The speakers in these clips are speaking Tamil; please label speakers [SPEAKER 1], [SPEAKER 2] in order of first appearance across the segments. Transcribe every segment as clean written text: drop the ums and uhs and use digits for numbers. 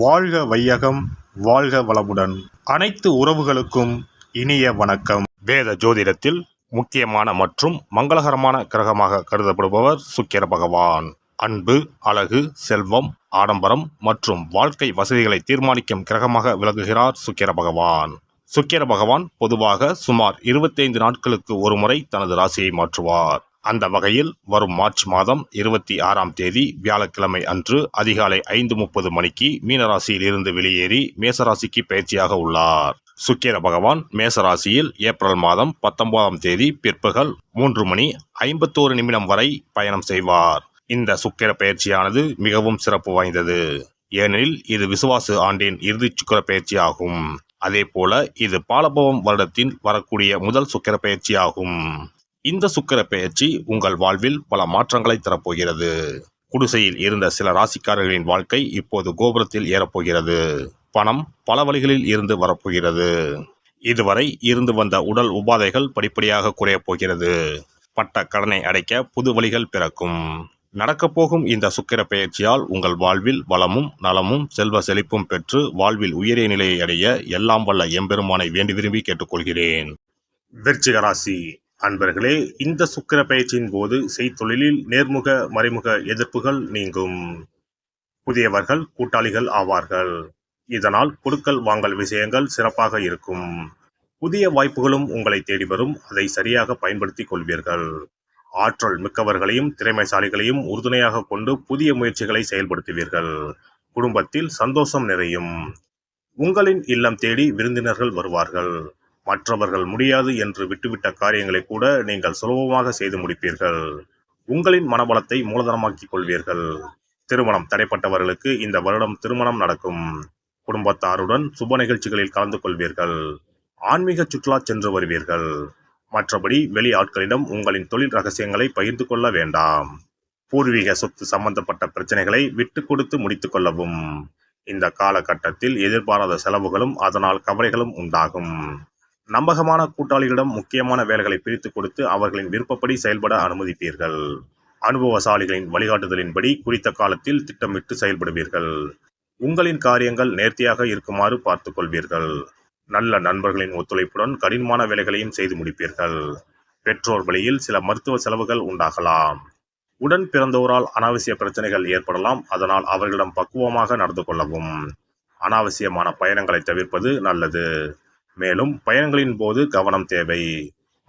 [SPEAKER 1] வாழ்க வையகம், வாழ்க வளமுடன். அனைத்து உறவுகளுக்கும் இனிய வணக்கம். வேத ஜோதிடத்தில் முக்கியமான மற்றும் மங்களகரமான கிரகமாக கருதப்படுபவர் சுக்கிர பகவான். அன்பு, அழகு, செல்வம், ஆடம்பரம் மற்றும் வாழ்க்கை வசதிகளை தீர்மானிக்கும் கிரகமாக விளங்குகிறார் சுக்கிர பகவான். சுக்கிர பகவான் பொதுவாக சுமார் 25 நாட்களுக்கு ஒருமுறை தனது ராசியை மாற்றுவார். அந்த வகையில் வரும் மார்ச் மாதம் 26ஆம் தேதி வியாழக்கிழமை அன்று அதிகாலை 5:30 மணிக்கு மீனராசியில் இருந்து வெளியேறி மேசராசிக்கு பயிற்சியாக உள்ளார். சுக்கிர பகவான் மேசராசியில் ஏப்ரல் மாதம் 19ஆம் தேதி பிற்பகல் 3:51 வரை பயணம் செய்வார். இந்த சுக்கிர பயிற்சியானது மிகவும் சிறப்பு வாய்ந்தது. ஏனெனில் இது விசுவாசு ஆண்டின் இறுதி சுக்கிர பயிற்சி ஆகும். அதே போல இது பாலபவம் வருடத்தில் வரக்கூடிய முதல் சுக்கிர பயிற்சி ஆகும். இந்த சுக்கிர பெயர்ச்சி உங்கள் வாழ்வில் பல மாற்றங்களை தரப்போகிறது. குடிசையில் இருந்த சில ராசிக்காரர்களின் வாழ்க்கை இப்போது கோபுரத்தில் ஏறப்போகிறது. பணம் பல வழிகளில் இருந்து வரப்போகிறது. இதுவரை இருந்து வந்த உடல் உபாதைகள் படிப்படியாக குறையப் போகிறது. பட்ட கடனை அடைக்க புது வழிகள் பிறக்கும். நடக்கப்போகும் இந்த சுக்கிர பெயர்ச்சியால் உங்கள் வாழ்வில் வளமும் நலமும் செல்வ செழிப்பும் பெற்று வாழ்வில் உயரிய நிலையை அடைய எல்லாம் வல்ல எம்பெருமானை வேண்டி விரும்பி கேட்டுக்கொள்கிறேன். விருச்சிக ராசி அன்பர்களே, இந்த சுக்கிர பயிற்சியின் போது செய்தொழிலில் நேர்முக மறைமுக எதிர்ப்புகள் நீங்கும். புதியவர்கள் கூட்டாளிகள் ஆவார்கள். இதனால் கொடுக்கல் வாங்கல் விஷயங்கள் சிறப்பாக இருக்கும். புதிய வாய்ப்புகளும் உங்களை தேடி வரும். அதை சரியாக பயன்படுத்திக் கொள்வீர்கள். ஆற்றல் மிக்கவர்களையும் திறமைசாலிகளையும் உறுதுணையாக கொண்டு புதிய முயற்சிகளை செயல்படுத்துவீர்கள். குடும்பத்தில் சந்தோஷம் நிறையும். உங்களின் இல்லம் தேடி விருந்தினர்கள் வருவார்கள். மற்றவர்கள் முடியாது என்று விட்டுவிட்ட காரியங்களை கூட நீங்கள் சுலபமாக செய்து முடிப்பீர்கள். உங்களின் மனபலத்தை மூலதனமாக்கிக் கொள்வீர்கள். திருமணம் தடைப்பட்டவர்களுக்கு இந்த வருடம் திருமணம் நடக்கும். குடும்பத்தாருடன் சுப நிகழ்ச்சிகளில் கலந்து கொள்வீர்கள். ஆன்மீக சுற்றுலா சென்று வருவீர்கள். மற்றபடி வெளி ஆட்களிடம் உங்களின் தொழில் ரகசியங்களை பகிர்ந்து கொள்ள வேண்டாம். பூர்வீக சொத்து சம்பந்தப்பட்ட பிரச்சனைகளை விட்டு கொடுத்து முடித்துக் கொள்ளவும். இந்த காலகட்டத்தில் எதிர்பாராத செலவுகளும் அதனால் கவலைகளும் உண்டாகும். நம்பகமான கூட்டாளிகளிடம் முக்கியமான வேலைகளை பிரித்து கொடுத்து அவர்களின் விருப்பப்படி செயல்பட அனுமதிப்பீர்கள். அனுபவசாலிகளின் வழிகாட்டுதலின்படி குறித்த காலத்தில் திட்டமிட்டு செயல்படுவீர்கள். உங்களின் காரியங்கள் நேர்த்தியாக இருக்குமாறு பார்த்துக் கொள்வீர்கள். நல்ல நண்பர்களின் ஒத்துழைப்புடன் கடினமான வேலைகளையும் செய்து முடிப்பீர்கள். பெற்றோர் வழியில் சில மருத்துவ செலவுகள் உண்டாகலாம். உடன் பிறந்தோரால் அனாவசிய பிரச்சனைகள் ஏற்படலாம். அதனால் அவர்களிடம் பக்குவமாக நடந்து கொள்ளவும். அனாவசியமான பயணங்களை தவிர்ப்பது நல்லது. மேலும் பயணங்களின் போது கவனம் தேவை.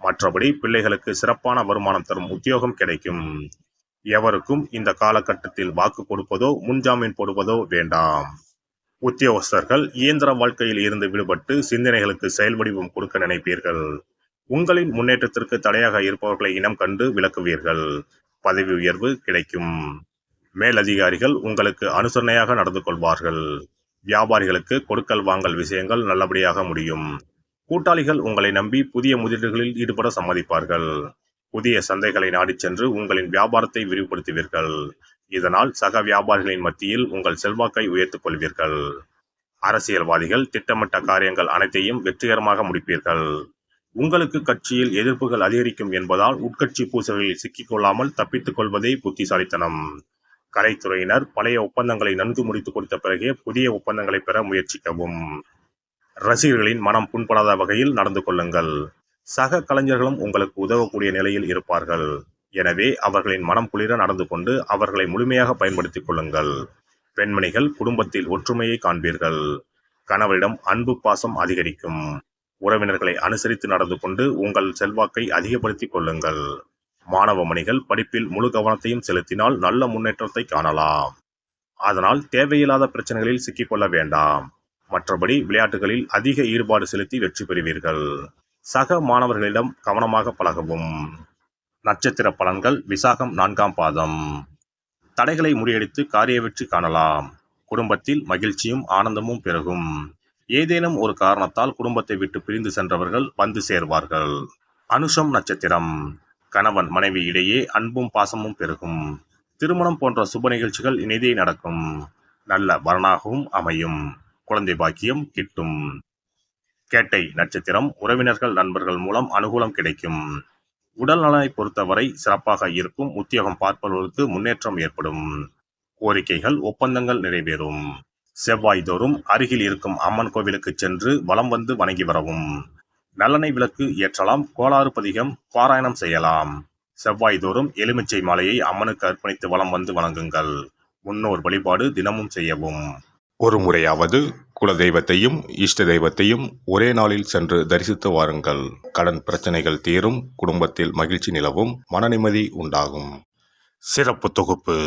[SPEAKER 1] மற்றபடி பிள்ளைகளுக்கு சிறப்பான வருமானம் தரும் உத்தியோகம் கிடைக்கும். எவருக்கும் இந்த காலகட்டத்தில் வாக்கு கொடுப்பதோ முன்ஜாமீன் போடுவதோ வேண்டாம். உத்தியோகஸ்தர்கள் இயந்திர வாழ்க்கையில் இருந்து விடுபட்டு சிந்தனைகளுக்கு செயல் வடிவம் கொடுக்க நினைப்பீர்கள். உங்களின் முன்னேற்றத்திற்கு தடையாக இருப்பவர்களை இனம் கண்டு விலக்குவீர்கள். பதவி உயர்வு கிடைக்கும். மேலதிகாரிகள் உங்களுக்கு அனுசரணையாக நடந்து கொள்வார்கள். வியாபாரிகளுக்கு கொடுக்கல் வாங்கல் விஷயங்கள் நல்லபடியாக முடியும். கூட்டாளிகள் உங்களை நம்பி புதிய முதலீடுகளில் ஈடுபட சம்மதிப்பார்கள். புதிய சந்தைகளை நாடிச் சென்று உங்களின் வியாபாரத்தை விரிவுபடுத்துவீர்கள். இதனால் சக வியாபாரிகளின் மத்தியில் உங்கள் செல்வாக்கை உயர்த்திக் கொள்வீர்கள். அரசியல்வாதிகள் திட்டமிட்ட காரியங்கள் அனைத்தையும் வெற்றிகரமாக முடிப்பீர்கள். உங்களுக்கு கட்சியில் எதிர்ப்புகள் அதிகரிக்கும் என்பதால் உட்கட்சி பூசல்களில் சிக்கிக்கொள்ளாமல் தப்பித்துக் கொள்வதே புத்திசாலித்தனம். கலைத்துறையினர் பழைய ஒப்பந்தங்களை நன்கு முடித்து கொடுத்த பிறகே புதிய ஒப்பந்தங்களை பெற முயற்சிக்கவும். ரசிகர்களின் மனம் புண்படாத வகையில் நடந்து கொள்ளுங்கள். சக கலைஞர்களும் உங்களுக்கு உதவக்கூடிய நிலையில் இருப்பார்கள். எனவே அவர்களின் மனம் குளிர நடந்து கொண்டு அவர்களை முழுமையாக பயன்படுத்திக் கொள்ளுங்கள். பெண்மணிகள் குடும்பத்தில் ஒற்றுமையை காண்பீர்கள். கணவரிடம் அன்பு பாசம் அதிகரிக்கும். உறவினர்களை அனுசரித்து நடந்து கொண்டு உங்கள் செல்வாக்கை அதிகப்படுத்திக் கொள்ளுங்கள். மாணவ மணிகள் படிப்பில் முழு கவனத்தையும் செலுத்தினால் நல்ல முன்னேற்றத்தை காணலாம். அதனால் தேவையில்லாத பிரச்சனைகளில் சிக்கிக்கொள்ள வேண்டாம். மற்றபடி விளையாட்டுகளில் அதிக ஈடுபாடு செலுத்தி வெற்றி பெறுவீர்கள். சக மாணவர்களிடம் கவனமாக பழகவும். நட்சத்திர பலன்கள் விசாகம் 4ஆம் பாதம். தடைகளை முறியடித்து காரிய வெற்றி காணலாம். குடும்பத்தில் மகிழ்ச்சியும் ஆனந்தமும் பெருகும். ஏதேனும் ஒரு காரணத்தால் குடும்பத்தை விட்டு பிரிந்து சென்றவர்கள் வந்து சேர்வார்கள். அனுஷம் நட்சத்திரம். கணவன் மனைவி இடையே அன்பும் பாசமும் பெருகும். திருமணம் போன்ற சுப நிகழ்ச்சிகள் இனிதே நடக்கும். நல்ல வரனாகவும் அமையும். குழந்தை பாக்கியம் கிட்டும். கேட்டை நட்சத்திரம். உறவினர்கள் நண்பர்கள் மூலம் அனுகூலம் கிடைக்கும். உடல் நலனை பொறுத்தவரை சிறப்பாக இருக்கும். உத்தியோகம் பார்ப்பவர்களுக்கு முன்னேற்றம் ஏற்படும். கோரிக்கைகள் ஒப்பந்தங்கள் நிறைவேறும். செவ்வாய் தோறும் அருகில் இருக்கும் அம்மன் கோவிலுக்கு சென்று வலம் வந்து வணங்கி வரவும். நல்லெண்ணெய் விளக்கு ஏற்றலாம், கோளாறு பதிகம் பாராயணம் செய்யலாம். செவ்வாய் தோறும் எலுமிச்சை மாலையை அம்மனுக்கு அர்ப்பணித்து வலம் வந்து வணங்குங்கள். முன்னோர் வழிபாடு தினமும் செய்யவும். ஒரு முறையாவது குல தெய்வத்தையும் இஷ்ட தெய்வத்தையும் ஒரே நாளில் சென்று தரிசித்து வாருங்கள். கடன் பிரச்சனைகள் தீரும், குடும்பத்தில் மகிழ்ச்சி நிலவும், மன நிம்மதி உண்டாகும். சிறப்பு தொகுப்பு.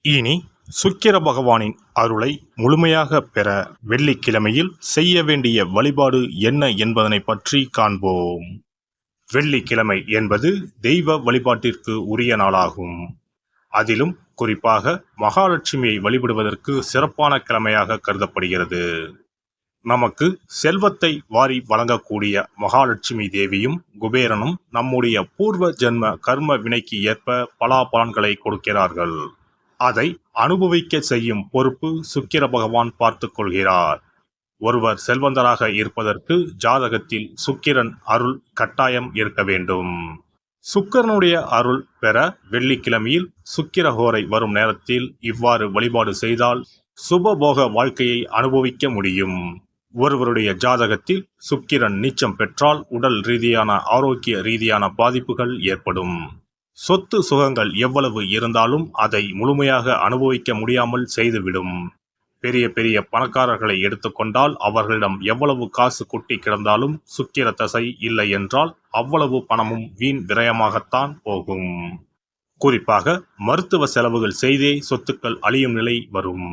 [SPEAKER 1] இனி சுக்கிர பகவானின் அருளை முழுமையாக பெற வெள்ளிக்கிழமையில் செய்ய வேண்டிய வழிபாடு என்ன என்பதனை பற்றி காண்போம். வெள்ளிக்கிழமை என்பது தெய்வ வழிபாட்டிற்கு உரிய நாளாகும். அதிலும் குறிப்பாக மகாலட்சுமியை வழிபடுவதற்கு சிறப்பான கிழமையாக கருதப்படுகிறது. நமக்கு செல்வத்தை வாரி வழங்கக்கூடிய மகாலட்சுமி தேவியும் குபேரனும் நம்முடைய பூர்வ ஜென்ம கர்ம வினைக்கு ஏற்ப பலாபலன்களை கொடுக்கிறார்கள். அதை அனுபவிக்க செய்யும் பொறுப்பு சுக்கிர பகவான் பார்த்து கொள்கிறார். ஒருவர் செல்வந்தராக இருப்பதற்கு ஜாதகத்தில் சுக்கிரன் அருள் கட்டாயம் இருக்க வேண்டும். சுக்கிரனுடைய அருள் பெற வெள்ளிக்கிழமையில் சுக்கிரஹோரை வரும் நேரத்தில் இவ்வாறு வழிபாடு செய்தால் சுபபோக வாழ்க்கையை அனுபவிக்க முடியும். ஒருவருடைய ஜாதகத்தில் சுக்கிரன் நீச்சம் பெற்றால் உடல் ரீதியான ஆரோக்கிய ரீதியான பாதிப்புகள் ஏற்படும். சொத்து சுகங்கள் எவ்வளவு இருந்தாலும் அதை முழுமையாக அனுபவிக்க முடியாமல் செய்துவிடும். பெரிய பெரிய பணக்காரர்களை எடுத்துக்கொண்டால் அவர்களிடம் எவ்வளவு காசு கொட்டி கிடந்தாலும் சுக்கிர தசை இல்லை என்றால் அவ்வளவு பணமும் வீண் விரயமாகத்தான் போகும். குறிப்பாக மருத்துவ செலவுகள் செய்தே சொத்துக்கள் அழியும் நிலை வரும்.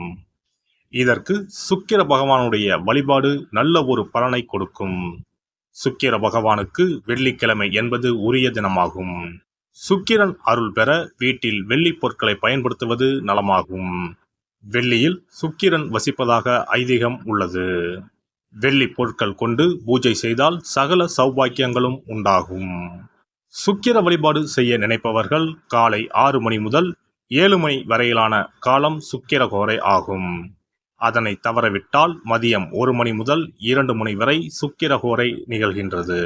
[SPEAKER 1] இதற்கு சுக்கிர பகவானுடைய வழிபாடு நல்ல ஒரு பலனை கொடுக்கும். சுக்கிர பகவானுக்கு வெள்ளிக்கிழமை என்பது உரிய தினமாகும். சுக்கிரன் அருள் பெற வீட்டில் வெள்ளி பொருட்களை பயன்படுத்துவது நலமாகும். வெள்ளியில் சுக்கிரன் வசிப்பதாக ஐதீகம் உள்ளது. வெள்ளி பொருட்கள் கொண்டு பூஜை செய்தால் சகல சௌபாக்கியங்களும் உண்டாகும். சுக்கிர வழிபாடு செய்ய நினைப்பவர்கள் காலை 6 மணி முதல் 7 மணி வரையிலான காலம் சுக்கிரஹோரை ஆகும். அதனை தவறவிட்டால் மதியம் 1 மணி முதல் 2 மணி வரை சுக்கிரஹோரை நிகழ்கின்றது.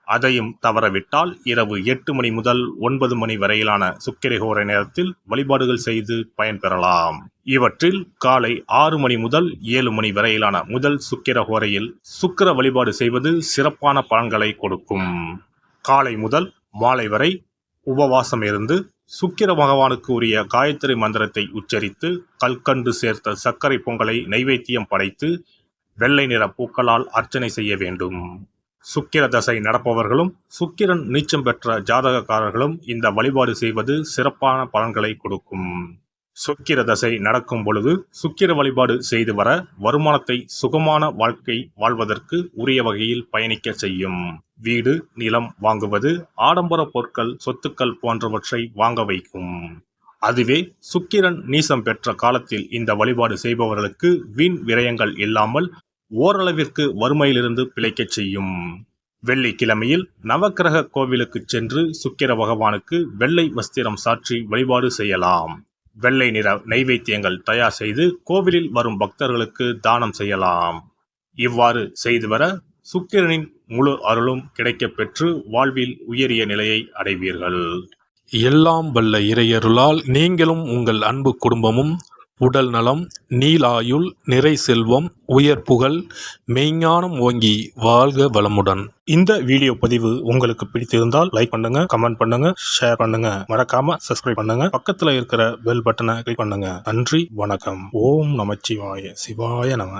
[SPEAKER 1] அதையும் தவறவிட்டால் இரவு 8 மணி முதல் 9 மணி வரையிலான சுக்கிரஹோரை நேரத்தில் வழிபாடுகள் செய்து பயன்பெறலாம். இவற்றில் காலை 6 மணி முதல் 7 மணி வரையிலான முதல் சுக்கிரஹோரையில் சுக்கிர வழிபாடு செய்வது சிறப்பான பலன்களை கொடுக்கும். காலை முதல் மாலை வரை உபவாசம் இருந்து சுக்கிர பகவானுக்கு உரிய காயத்ரி மந்திரத்தை உச்சரித்து கல்கண்டு சேர்த்த சர்க்கரை பொங்கலை நைவேத்தியம் படைத்து வெள்ளை நிற பூக்களால் அர்ச்சனை செய்ய வேண்டும். சுக்கிர தசை நடப்பவர்களும் சுக்கிரன் நீச்சம் பெற்ற ஜாதகக்காரர்களும் இந்த வழிபாடு செய்வது சிறப்பான பலன்களை கொடுக்கும். சுக்கிர தசை நடக்கும் பொழுது சுக்கிர வழிபாடு செய்து வர வருமானத்தை சுகமான வாழ்க்கை வாழ்வதற்கு உரிய வகையில் பயணிக்க செய்யும். வீடு நிலம் வாங்குவது, ஆடம்பர பொருட்கள் சொத்துக்கள் போன்றவற்றை வாங்க வைக்கும். அதுவே சுக்கிரன் நீசம் பெற்ற காலத்தில் இந்த வழிபாடு செய்பவர்களுக்கு வீண் விரயங்கள் இல்லாமல் ஓரளவிற்கு வறுமையிலிருந்து பிழைக்கச் செய்யும். வெள்ளிக்கிழமையில் நவக்கிரக கோவிலுக்கு சென்று சுக்கிர பகவானுக்கு வெள்ளை வஸ்திரம் சாற்றி வழிபாடு செய்யலாம். வெள்ளை நிற நைவேத்தியங்கள் தயார் செய்து கோவிலில் வரும் பக்தர்களுக்கு தானம் செய்யலாம். இவ்வாறு செய்து வர சுக்கிரனின் முழு அருளும் கிடைக்கப் பெற்று வாழ்வில் உயரிய நிலையை அடைவீர்கள்.
[SPEAKER 2] எல்லாம் வல்ல இறையருளால் நீங்களும் உங்கள் அன்பு குடும்பமும் உடல் நலம், நீலாயுள், நிறை செல்வம், உயர் புகழ், மெய்ஞானம் ஓங்கி வாழ்க வளமுடன்.
[SPEAKER 1] இந்த வீடியோ பதிவு உங்களுக்கு பிடித்திருந்தால் லைக் பண்ணுங்க, கமெண்ட் பண்ணுங்க, ஷேர் பண்ணுங்க, மறக்காம சப்ஸ்கிரைப் பண்ணுங்க, பக்கத்துல இருக்கிற பெல் பட்டனை கிளிக் பண்ணுங்க. நன்றி, வணக்கம். ஓம் நமச்சிவாய. சிவாய நம.